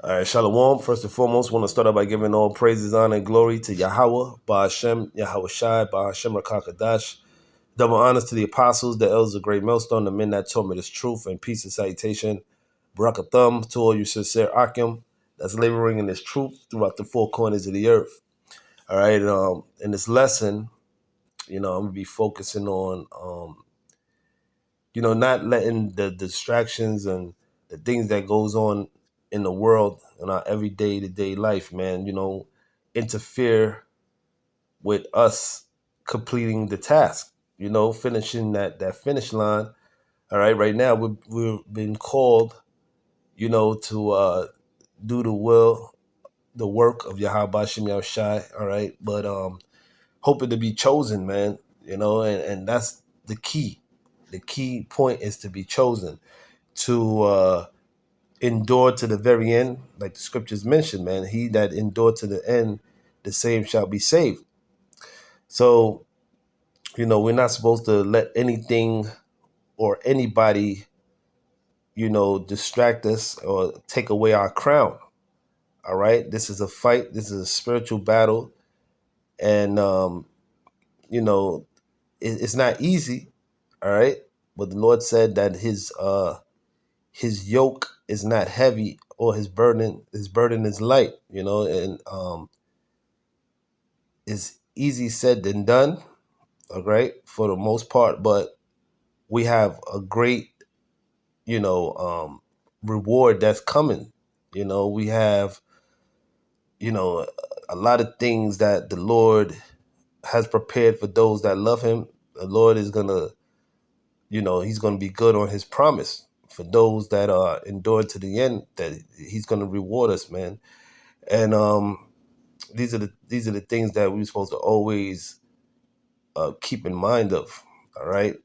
All right, Shalawam. First and foremost, want to start out by giving all praises, honor, and glory to Yahweh, Ba'ashem, Yahweh Shai, Ba'ashem Rakakadash. Double honors to the apostles, the elders of Great Millstone, the men that taught me this truth, and peace and salutation. Barakathum to all you sincere Akim that's laboring in this truth throughout the four corners of the earth. All right, in this lesson, I'm going to be focusing on, not letting the distractions and the things that goes on in the world in our everyday to day life, man, interfere with us completing the task, finishing that finish line. All right, right now we've been called, to do the work of Yahweh Shem Shai. All right, but hoping to be chosen, man. And that's the key. The key point is to be chosen, to endure to the very end, like the scriptures mention, man. He that endure to the end, the same shall be saved. So, we're not supposed to let anything or anybody, distract us or take away our crown. All right. This is a fight. This is a spiritual battle. And, it's not easy. All right. But the Lord said that his yoke is not heavy, or his burden is light, and it's easy said than done, all right, for the most part. But we have a great, reward that's coming. We have, a lot of things that the Lord has prepared for those that love him. The Lord is gonna, he's gonna be good on his promise for those that are endured to the end, that he's gonna reward us, man. And these are the things that we're supposed to always keep in mind of. All right,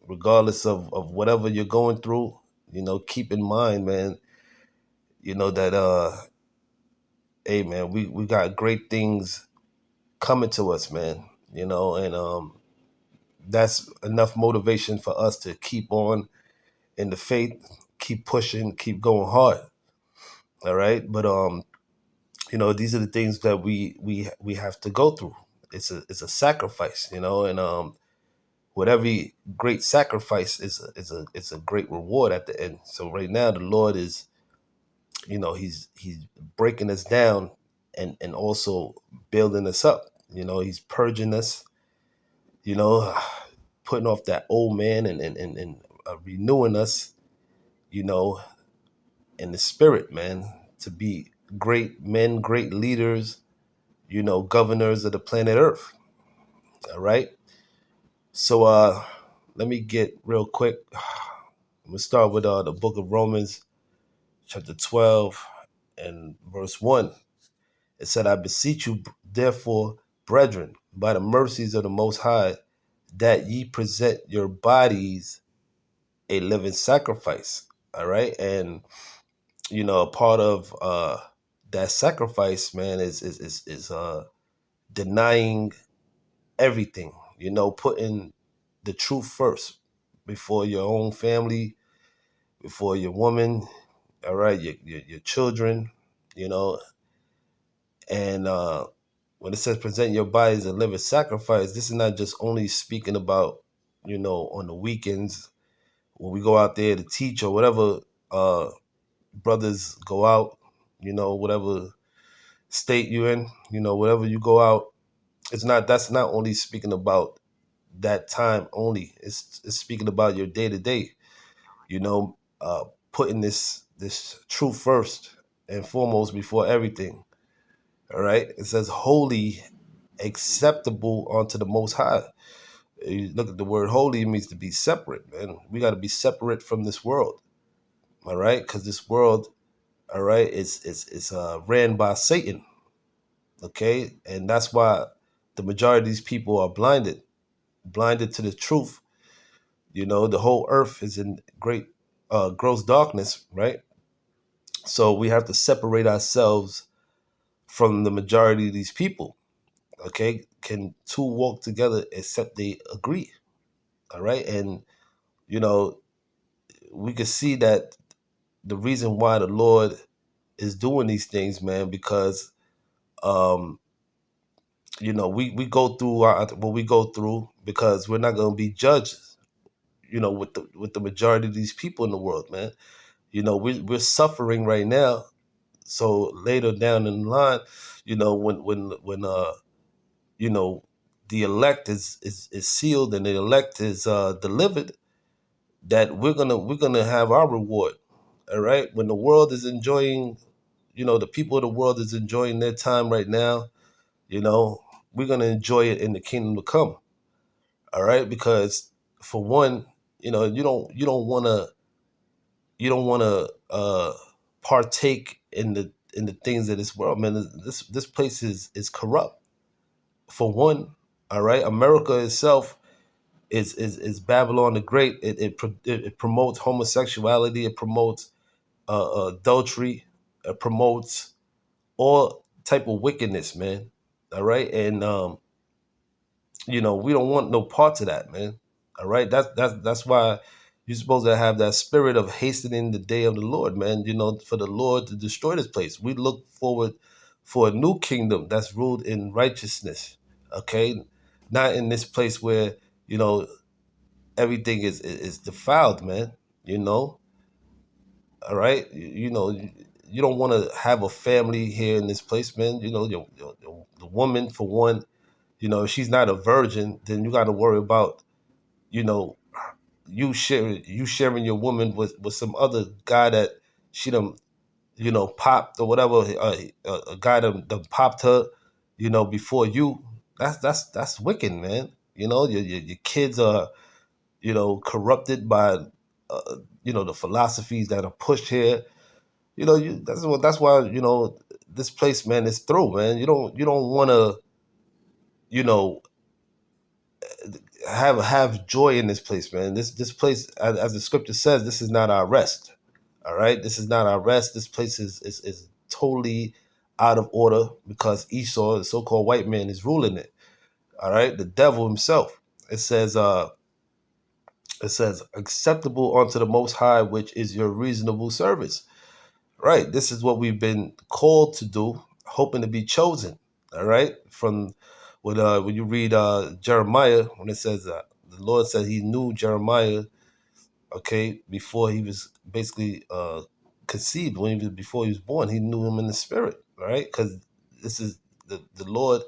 regardless of whatever you're going through, keep in mind, man. That hey, man, we got great things coming to us, man. And that's enough motivation for us to keep on in the faith, keep pushing, keep going hard. All right, but these are the things that we have to go through. It's a sacrifice, and with every great sacrifice is a great reward at the end. So right now the Lord is, he's breaking us down and also building us up. He's purging us, you know, putting off that old man and renewing us, you know, in the spirit, man, to be great men, great leaders, governors of the planet Earth. All right. So let me get real quick. I'm gonna start with the book of Romans, chapter 12 and verse 1. It said, I beseech you, therefore, brethren, by the mercies of the Most High, that ye present your bodies a living sacrifice. All right. And, a part of that sacrifice, man, is denying everything, putting the truth first before your own family, before your woman, all right, your children, you know, and when it says present your body as a living sacrifice, this is not just only speaking about, on the weekends when we go out there to teach or whatever, brothers go out, whatever state you're in, whatever you go out, that's not only speaking about that time only. It's speaking about your day to day, putting this truth first and foremost before everything. All right. It says holy, acceptable unto the Most High. You look at the word holy, it means to be separate, man. We got to be separate from this world. All right. Because this world, all right, is ran by Satan. Okay. And that's why the majority of these people are blinded to the truth. The whole earth is in great gross darkness, right? So we have to separate ourselves from the majority of these people. Okay, can two walk together except they agree? All right, and you know we can see that the reason why the Lord is doing these things, man, because um, we go through what we go through because we're not going to be judged, with the majority of these people in the world, man. We're suffering right now. So later down in the line, when you know the elect is sealed and the elect is delivered, that we're gonna have our reward. All right, when the world is enjoying, the people of the world is enjoying their time right now, you know we're gonna enjoy it in the kingdom to come. All right, because for one, you don't want to partake in the things of this world, man. This place is corrupt. For one, all right, America itself is Babylon the Great. It promotes homosexuality. It promotes adultery. It promotes all type of wickedness, man. All right, and we don't want no parts of that, man. All right, that's why you're supposed to have that spirit of hastening the day of the Lord, man. For the Lord to destroy this place. We look forward for a new kingdom that's ruled in righteousness. Okay, not in this place where you know everything is defiled, man. You know, all right. You don't want to have a family here in this place, man. The woman, for one, if she's not a virgin, then you got to worry about, you know, you sharing your woman with some other guy that she done, popped or whatever, a guy that popped her, before you. That's wicked, man. Your kids are, corrupted by, the philosophies that are pushed here. That's why this place, man, is through, man. You don't want to, you know have joy in this place, man. This place, as the scripture says, this is not our rest. All right, this is not our rest. This place is totally out of order because Esau, the so-called white man, is ruling it. All right, the devil himself. It says, acceptable unto the Most High, which is your reasonable service. Right, this is what we've been called to do, hoping to be chosen. All right, from when you read Jeremiah, when it says the Lord said He knew Jeremiah, okay, before he was basically conceived, before he was born, He knew him in the spirit, right? Because this is the Lord.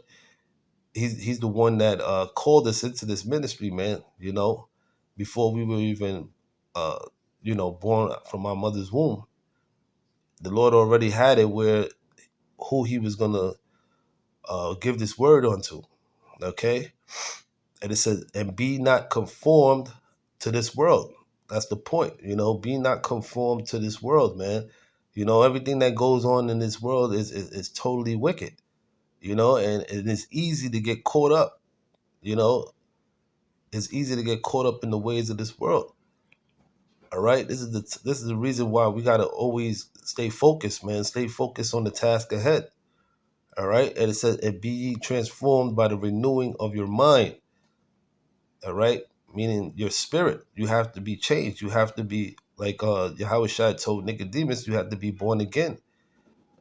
He's the one that called us into this ministry, man. Before we were even born from our mother's womb, the Lord already had it where who He was gonna give this word unto. Okay, and it says, "And be not conformed to this world." That's the point. Be not conformed to this world, man. Everything that goes on in this world is totally wicked. And it's easy to get caught up. You know, it's easy to get caught up in the ways of this world. All right, this is the reason why we gotta always stay focused, man. Stay focused on the task ahead. All right, and it says, "And be ye transformed by the renewing of your mind." All right, meaning your spirit. You have to be changed. You have to be like Yahweh told Nicodemus. You have to be born again.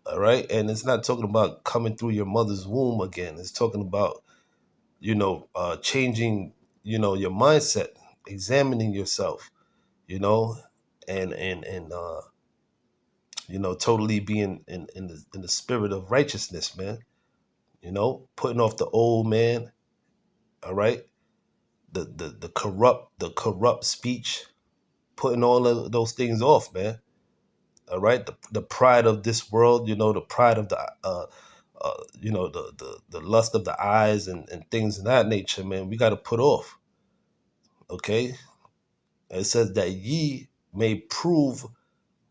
All right, and it's not talking about coming through your mother's womb again. It's talking about changing your mindset, examining yourself. You know, and totally being in the spirit of righteousness, man. Putting off the old man. All right, the corrupt speech, putting all of those things off, man. All right, the pride of this world, the pride of the the lust of the eyes and things of that nature, man. We got to put off. Okay, and it says that ye may prove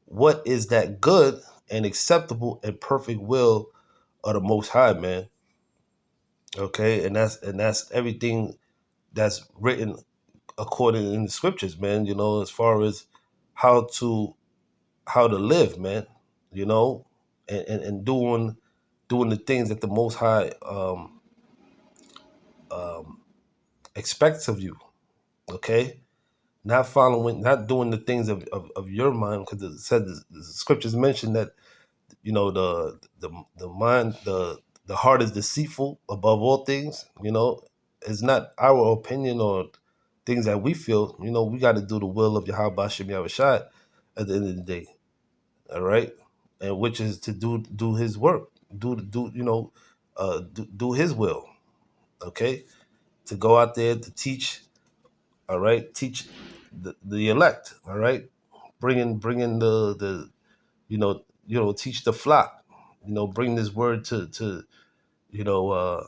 what is that good and acceptable and perfect will of the Most High, man. Okay, and that's everything that's written according in the scriptures, man. As far as how to how to live, man. You know, and doing the things that the Most High um, expects of you. Okay, not doing the things of your mind, because it said the scriptures mention that you know, the mind, the heart is deceitful above all things. You know, it's not our opinion or things that we feel. You know, we got to do the will of Yahweh Bashem Yahushua at the end of the day. All right, and which is to do His work, do you know, do His will. Okay, to go out there to teach. All right, teach the elect. All right, bringing the teach the flock. You know, bring this word to you know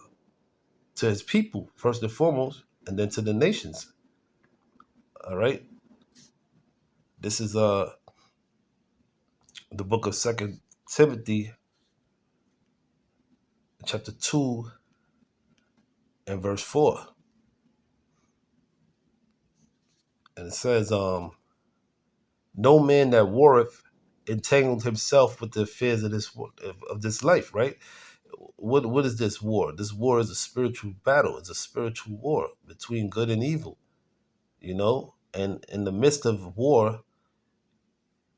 to His people first and foremost, and then to the nations. All right, this is the book of Second Timothy, chapter 2 and verse 4, and it says, "No man that warreth entangled himself with the affairs of this life." Right? What is this war? This war is a spiritual battle. It's a spiritual war between good and evil. You know, and in the midst of war,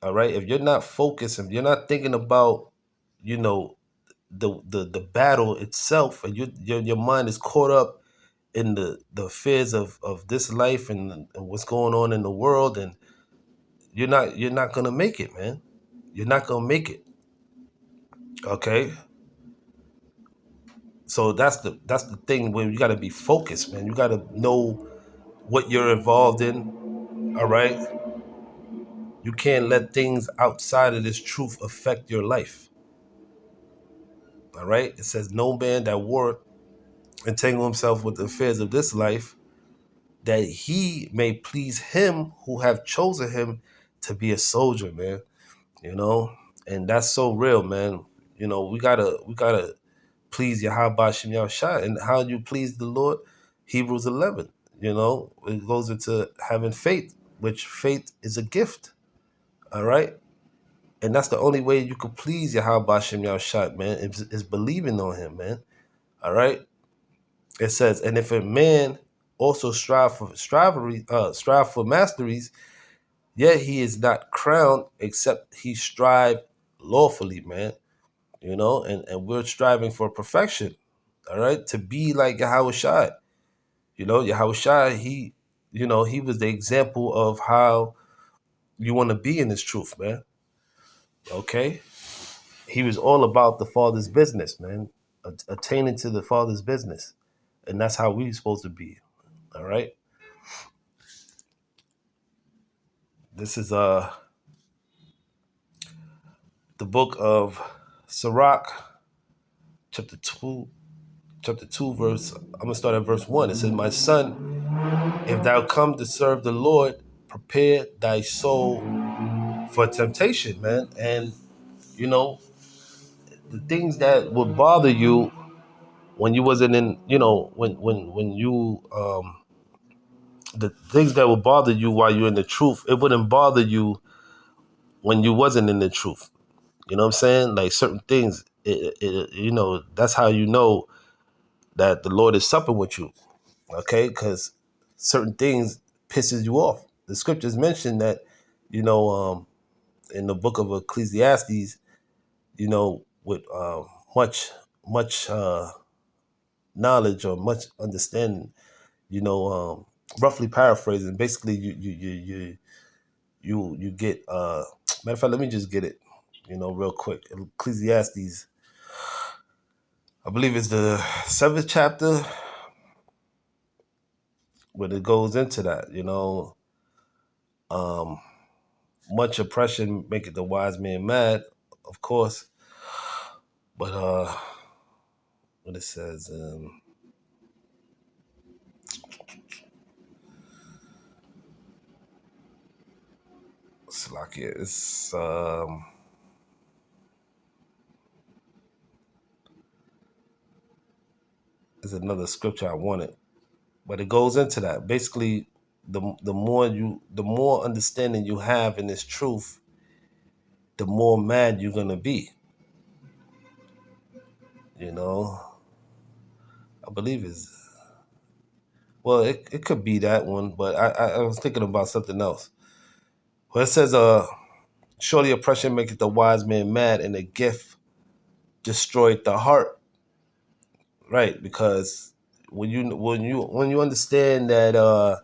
all right, if you're not focused, if you're not thinking about, you know, the battle itself, and your mind is caught up in the affairs of this life and what's going on in the world, and you're not gonna make it, man. You're not gonna make it. Okay. So that's the thing where you gotta be focused, man. You gotta know what you're involved in. All right. You can't let things outside of this truth affect your life. All right. It says no man that war entangle himself with the affairs of this life, that he may please him who have chosen him to be a soldier, man. You know, and that's so real, man. You know, we gotta please Yahweh Shem Yahushua. And how you please the Lord? Hebrews 11. You know, it goes into having faith, which faith is a gift. All right, and that's the only way you could please Yahweh Shem Yahushua, man. Is believing on Him, man. All right. It says, and if a man also strive for masteries, yet he is not crowned except he strive lawfully, man. You know, and we're striving for perfection. All right, to be like Yahweh Shai. You know, Yahweh Shai, he was the example of how you want to be in this truth, man. Okay, he was all about the Father's business, man, attaining to the Father's business, and that's how we're supposed to be. All right. This is the book of Sirach, chapter 2, verse. I'm gonna start at verse 1. It says, "My son, if thou come to serve the Lord, prepare thy soul for temptation," man. And you know, the things that would bother you when you wasn't in, you know, when you the things that would bother you while you're in the truth, it wouldn't bother you when you wasn't in the truth. You know what I'm saying? Like certain things, you know, that's how you know that the Lord is supping with you. Okay, because certain things pisses you off. The scriptures mention that, you know, in the book of Ecclesiastes, you know, with much knowledge or much understanding, you know, roughly paraphrasing, basically you get matter of fact, let me just get it, you know, real quick. Ecclesiastes, I believe it's the 7th chapter, where it goes into that, you know, um, much oppression maketh the wise man mad, of course, but what it says, Slakia, it's another scripture I wanted, but it goes into that. Basically, the more understanding you have in this truth, the more mad you're gonna be. You know, I believe is well, it could be that one, but I was thinking about something else. Well, it says Surely oppression maketh the wise man mad, and a gift destroyeth the heart. Right, because when you understand that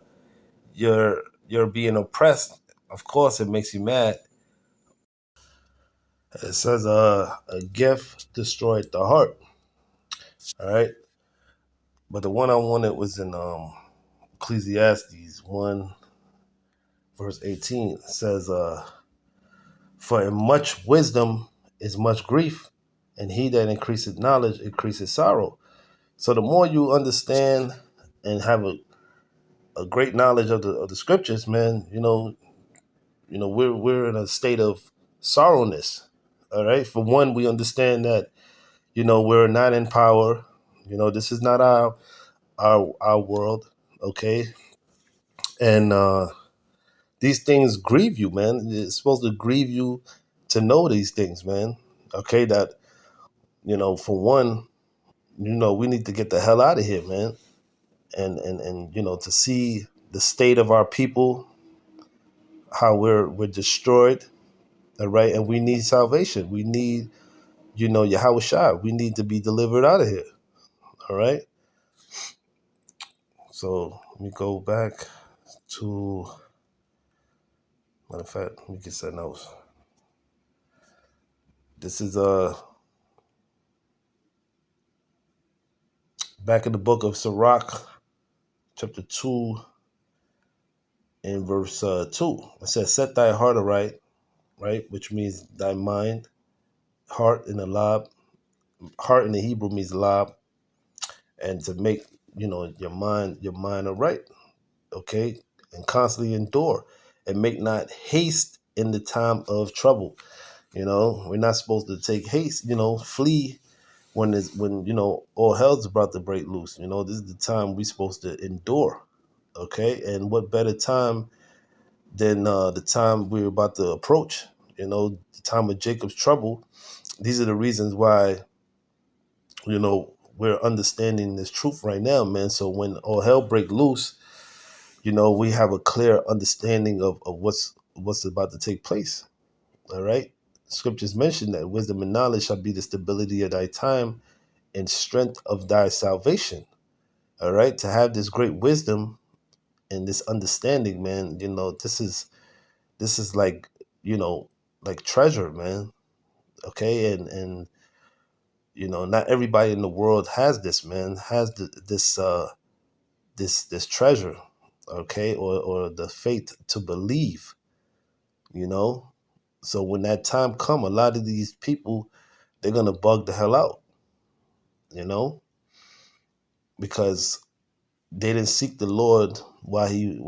you're being oppressed, of course it makes you mad. It says a gift destroyed the heart. All right. But the one I wanted was in Ecclesiastes 1 verse 18. It says, for in much wisdom is much grief, and he that increaseth knowledge increaseth sorrow. So the more you understand and have a great knowledge of the scriptures, man, we're in a state of sorrowness. All right. For one, we understand that, we're not in power. This is not our world. Okay. And these things grieve you, man. It's supposed to grieve you to know these things, man. Okay, that for one, we need to get the hell out of here, man. And to see the state of our people, how we're destroyed, all right, and we need salvation. We need, Yahweh Shai. We need to be delivered out of here. All right. So let me go back to, matter of fact, let me get something else. This is back in the book of Sirach, chapter 2, in verse 2. It says, set thy heart aright, right? Which means thy mind. Heart in the lab. Heart in the Hebrew means lab. And to make, your mind aright, okay? And constantly endure. And make not haste in the time of trouble. We're not supposed to take haste, flee when all hell's about to break loose. This is the time we're supposed to endure. Okay. And what better time than the time we're about to approach, the time of Jacob's trouble. These are the reasons why, we're understanding this truth right now, man. So when all hell break loose, we have a clear understanding of what's about to take place. All right. Scriptures mention that wisdom and knowledge shall be the stability of thy time and strength of thy salvation. All right. To have this great wisdom and this understanding, man, this is like, like treasure, man. Okay. And not everybody in the world has this, man, has this treasure. Okay. Or the faith to believe, you know. So when that time come, a lot of these people, they're going to bug the hell out, you know, because they didn't seek the Lord while he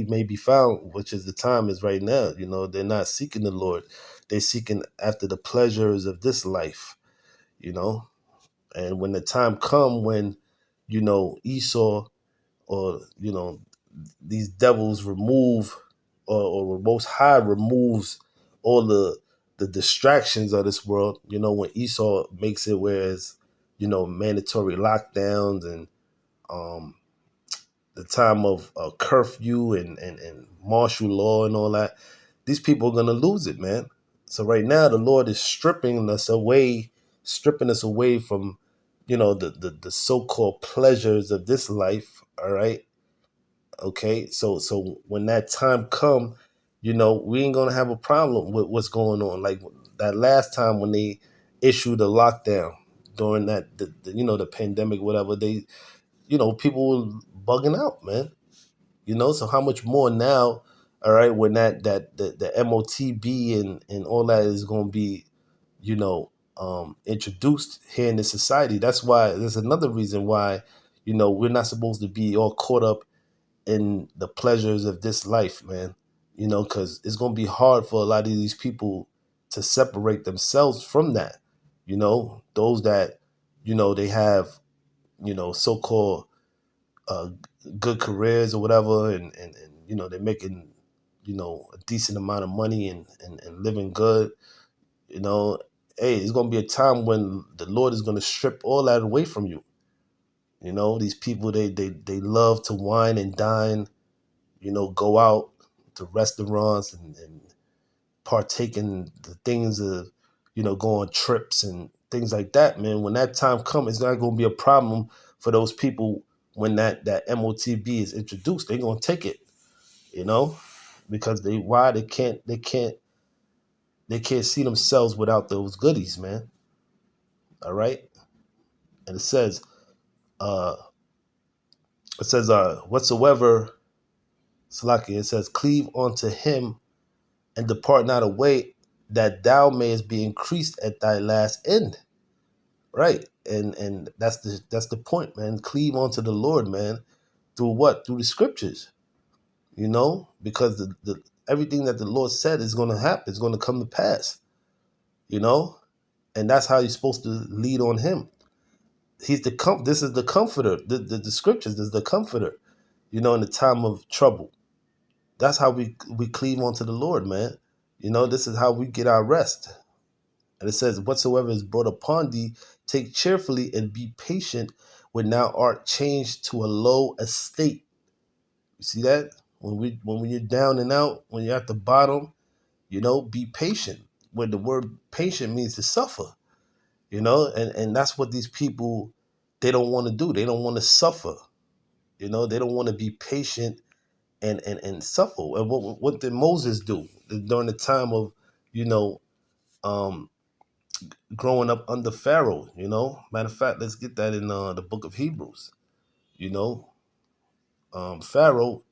may be found, which is the time is right now. They're not seeking the Lord. They're seeking after the pleasures of this life, you know. And when the time come when, Esau, or, these devils remove, or Most High removes all the distractions of this world, when Esau makes it whereas, mandatory lockdowns and um the time of curfew and martial law and all that, these people are gonna lose it, man. So right now, the Lord is stripping us away from, the so-called pleasures of this life. All right, okay. So when that time come, we ain't gonna have a problem with what's going on. Like that last time when they issued a lockdown during that, the pandemic, whatever they, people were bugging out, man. So how much more now, all right, when the MOTB and all that is going to be, introduced here in the society. That's why there's another reason why, we're not supposed to be all caught up in the pleasures of this life, man. Because it's going to be hard for a lot of these people to separate themselves from that. Those that, they have, so-called uh, good careers or whatever, and they're making, a decent amount of money and living good. you know hey, it's going to be a time when the Lord is going to strip all that away from you. These people, they love to wine and dine, go out to restaurants and partake in the things of, go on trips and things like that, man. When that time comes, it's not going to be a problem for those people when that MOTB is introduced. They're going to take it, because they can't see themselves without those goodies, man. All right. And uh, whatsoever, Salaki, it says, cleave unto him and depart not away, that thou mayest be increased at thy last end. Right. And that's the point, man. Cleave unto the Lord, man. Through what? Through the scriptures, because the everything that the Lord said is going to happen, is going to come to pass, and that's how you're supposed to lead on him. He's this is the comforter. The scriptures is the comforter, in the time of trouble. That's how we cleave onto the Lord, man. This is how we get our rest. And it says, whatsoever is brought upon thee, take cheerfully and be patient when thou art changed to a low estate. You see that? When you're down and out, when you're at the bottom, be patient. Where the word patient means to suffer, and that's what these people, they don't want to do. They don't want to suffer. They don't want to be patient and suffer. And what did Moses do during the time of, um, growing up under Pharaoh? Matter of fact, let's get that in the book of Hebrews. Pharaoh,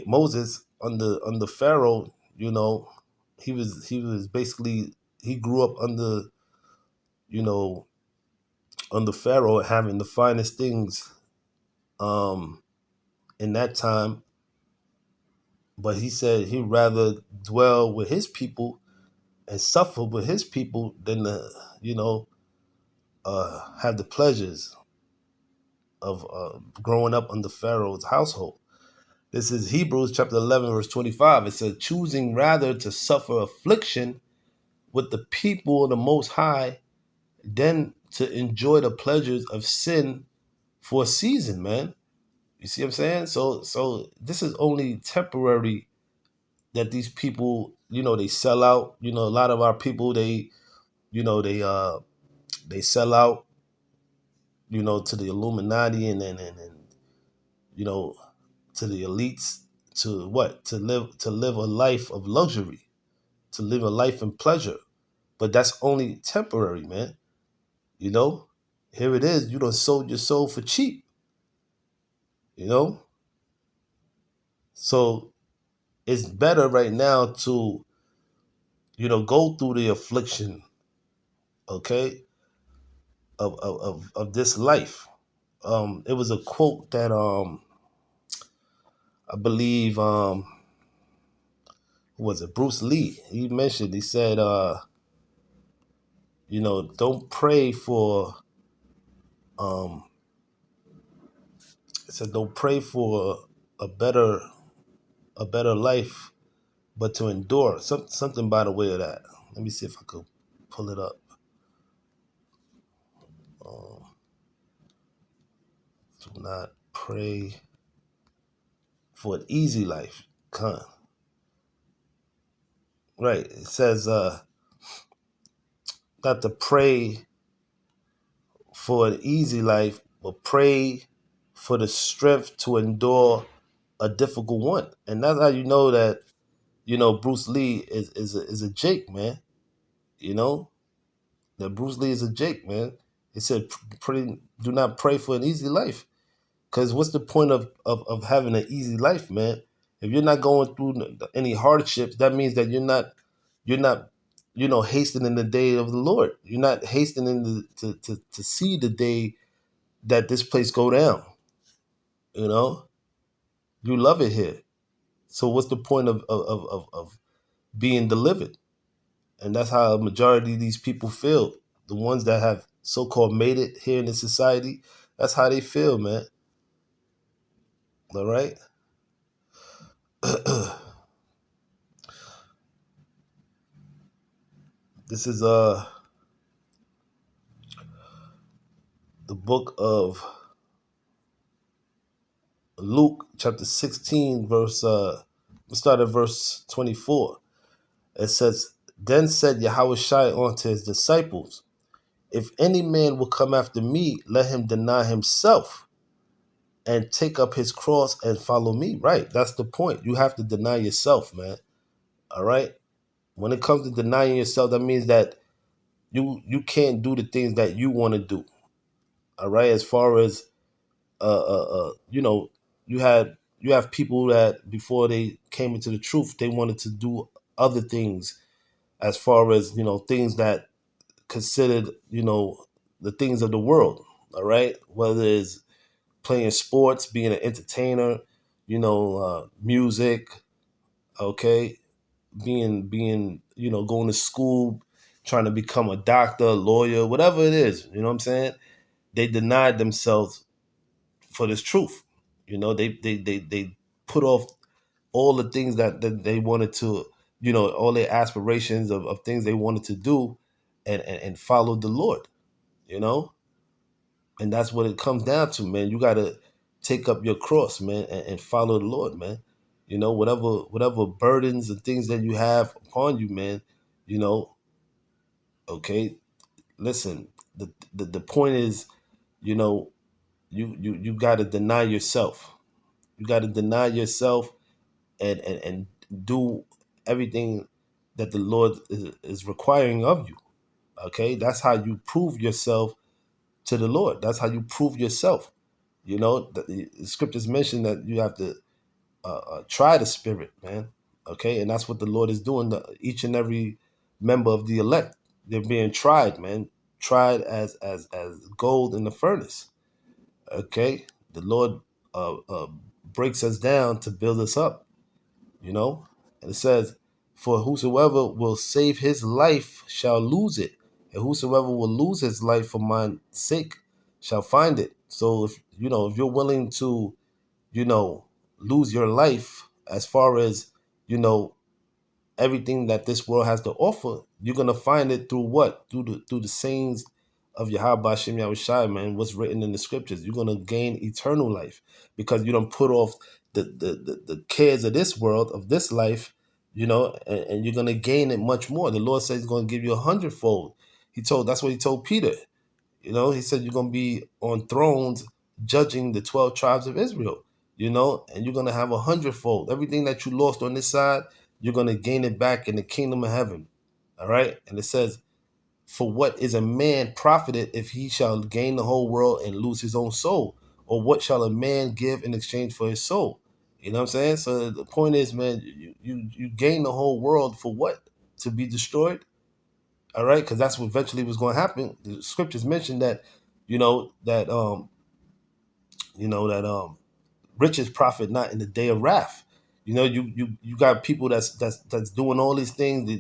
Moses under Pharaoh. He was basically, he grew up you know under Pharaoh, having the finest things in that time. But he said he'd rather dwell with his people and suffer with his people than to, have the pleasures of growing up under Pharaoh's household. This is Hebrews chapter 11, verse 25. It says, choosing rather to suffer affliction with the people of the Most High than to enjoy the pleasures of sin for a season, man. You see what I'm saying? So this is only temporary, that these people, they sell out. A lot of our people, they sell out, to the Illuminati and to the elites, to what? To live a life of luxury, to live a life in pleasure. But that's only temporary, man. Here it is, you done sold your soul for cheap, you know? So it's better right now to, go through the affliction, okay, of this life. It was a quote that I believe who was it, Bruce Lee, he mentioned. He said, don't pray for it said don't pray for a better life, but to endure. Something by the way of that. Let me see if I could pull it up. Do not pray for an easy life. Right. It says not to pray for an easy life, but pray for the strength to endure a difficult one. And that's how you know that, Bruce Lee is a Jake, man. That Bruce Lee is a Jake, man. He said, do not pray for an easy life. Because what's the point of having an easy life, man? If you're not going through any hardships, that means that you're not, hastening the day of the Lord. You're not hastening to see the day that this place go down. You love it here. So what's the point of being delivered? And that's how a majority of these people feel. The ones that have so-called made it here in the society, that's how they feel, man. All right? This is the book of Luke, chapter 16, let's start at verse 24. It says, then said Yahweh Shai unto his disciples, if any man will come after me, let him deny himself and take up his cross and follow me. Right. That's the point. You have to deny yourself, man. All right. When it comes to denying yourself, that means that you can't do the things that you want to do. All right. As far as you know, you have people that before they came into the truth, they wanted to do other things as far as, things that considered, the things of the world. All right. Whether it's playing sports, being an entertainer, music, okay, being going to school, trying to become a doctor, a lawyer, whatever it is, you know what I'm saying? They denied themselves for this truth. They put off all the things that they wanted to, all their aspirations of things they wanted to do, and followed the Lord, you know? And that's what it comes down to, man. You gotta take up your cross, man, and follow the Lord, man. Whatever burdens and things that you have upon you, man, you know, okay. Listen, the point is, you know, you gotta deny yourself. You gotta deny yourself and do everything that the Lord is requiring of you. Okay, that's how you prove yourself to the Lord. That's how you prove yourself. The scriptures mention that you have to try the spirit, man. Okay, and that's what the Lord is doing to each and every member of the elect. They're being tried, man. Tried as gold in the furnace. Okay, the Lord breaks us down to build us up. you know? And it says, for whosoever will save his life shall lose it, and whosoever will lose his life for my sake shall find it. So if you're willing to, lose your life as far as, you know, everything that this world has to offer, you're gonna find it through what? Through the sayings of Yahweh Shem Yahushai, man, what's written in the scriptures. You're gonna gain eternal life because you don't put off the cares of this world, of this life, and you're gonna gain it much more. The Lord says he's gonna give you 100-fold. That's what he told Peter. He said you're gonna be on thrones judging the 12 tribes of Israel, and you're gonna have 100-fold. Everything that you lost on this side, you're gonna gain it back in the kingdom of heaven. All right. And it says, for what is a man profited if he shall gain the whole world and lose his own soul? Or what shall a man give in exchange for his soul? You know what I'm saying? So the point is, man, you gain the whole world for what? To be destroyed? All right, because that's what eventually was going to happen. The scriptures mention that, that riches profit not in the day of wrath. You got people that's doing all these things.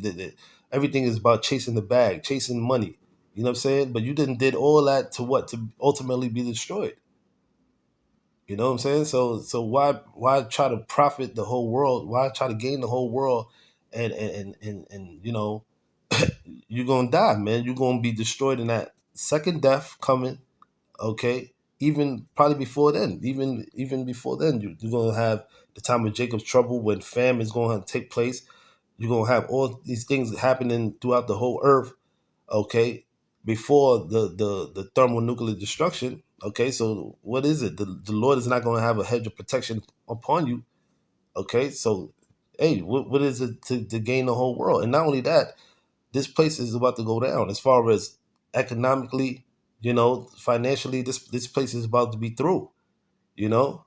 Everything is about chasing the bag, chasing money. You know what I'm saying? But you did all that to what? To ultimately be destroyed. You know what I'm saying? So why try to profit the whole world? Why try to gain the whole world? And you're gonna die, man. You're gonna be destroyed in that second death coming. Okay, even probably before then, even before then, you're gonna have the time of Jacob's trouble when famine is gonna take place. You're gonna have all these things happening throughout the whole earth. Okay, before the thermonuclear destruction. Okay, so what is it? The Lord is not gonna have a hedge of protection upon you. Okay, so hey, what is it to gain the whole world? And not only that, this place is about to go down as far as economically, financially. This place is about to be through, you know,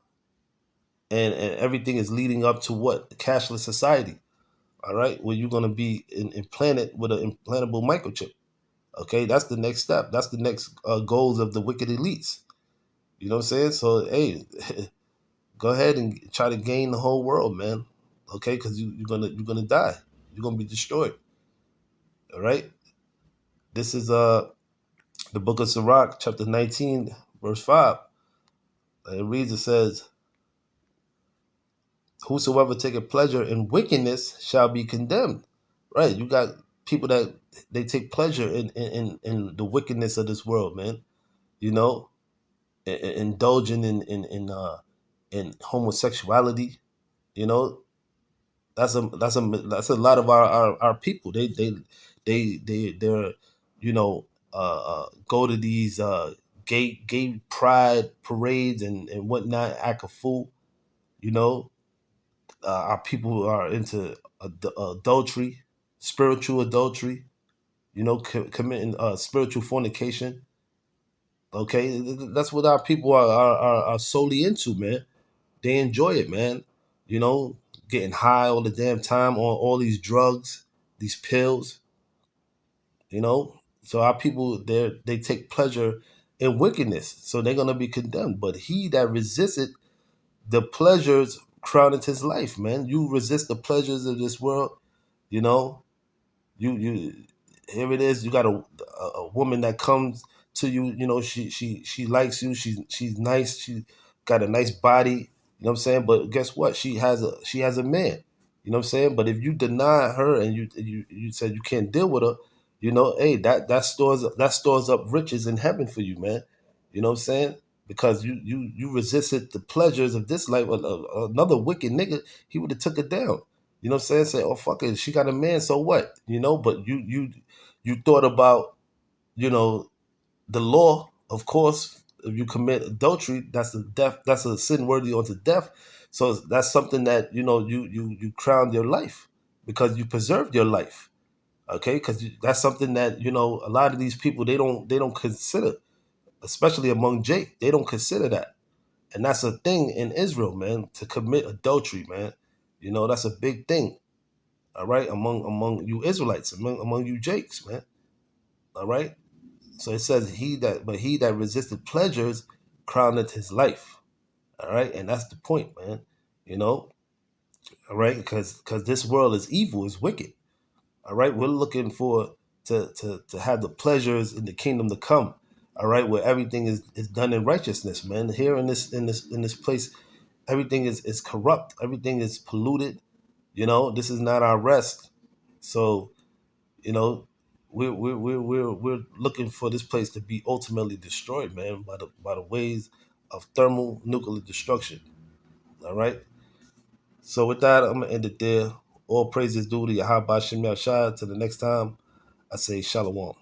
and everything is leading up to what? Cashless society. All right, where you're gonna be implanted with an implantable microchip. Okay, that's the next step. That's the next goals of the wicked elites. You know what I'm saying? So hey, go ahead and try to gain the whole world, man. Okay, because you're gonna die. You're gonna be destroyed. All right. This is the book of Sirach, chapter 19, verse 5. It reads, it says, whosoever taketh pleasure in wickedness shall be condemned. Right? You got people that they take pleasure in the wickedness of this world, man. You know, indulging in homosexuality, you know, That's a lot of our people. They're go to these gay pride parades and whatnot, act a fool. You know, our people are into adultery, spiritual adultery. Committing spiritual fornication. Okay, that's what our people are solely into, man. They enjoy it, man. You know, getting high all the damn time on all these drugs, these pills. You know, so our people they take pleasure in wickedness, so they're gonna be condemned. But he that resisted the pleasures crowned his life, man. You resist the pleasures of this world, you know, you here it is. You got a woman that comes to you. You know, she likes you. She's nice. She got a nice body. You know what I'm saying? But guess what? She has a man. You know what I'm saying? But if you deny her and you said you can't deal with her, hey, that stores up riches in heaven for you, man. You know what I'm saying? Because you resisted the pleasures of this life. Another wicked nigga, he would have took it down. You know what I'm saying? Say, oh fuck it, she got a man, so what? But you thought about, you know, the law, of course, if you commit adultery, that's a sin worthy unto death. So that's something that, you crowned your life because you preserved your life. Okay? Because that's something that, a lot of these people they don't consider, especially among Jake, they don't consider that. And that's a thing in Israel, man, to commit adultery, man. That's a big thing. All right, among you Israelites, among you Jakes, man. All right. So it says he that resisted pleasures crowned his life. All right, and that's the point, man. You know, all right, because this world is evil, is wicked. All right, we're looking for to have the pleasures in the kingdom to come. All right, where everything is done in righteousness, man. Here in this place, everything is corrupt. Everything is polluted. This is not our rest. So you know, we're looking for this place to be ultimately destroyed, man, by the ways of thermal nuclear destruction. All right. So with that, I'm gonna end it there. All praises due to Yahweh Shem Yahshua. Till the next time, I say Shalawam.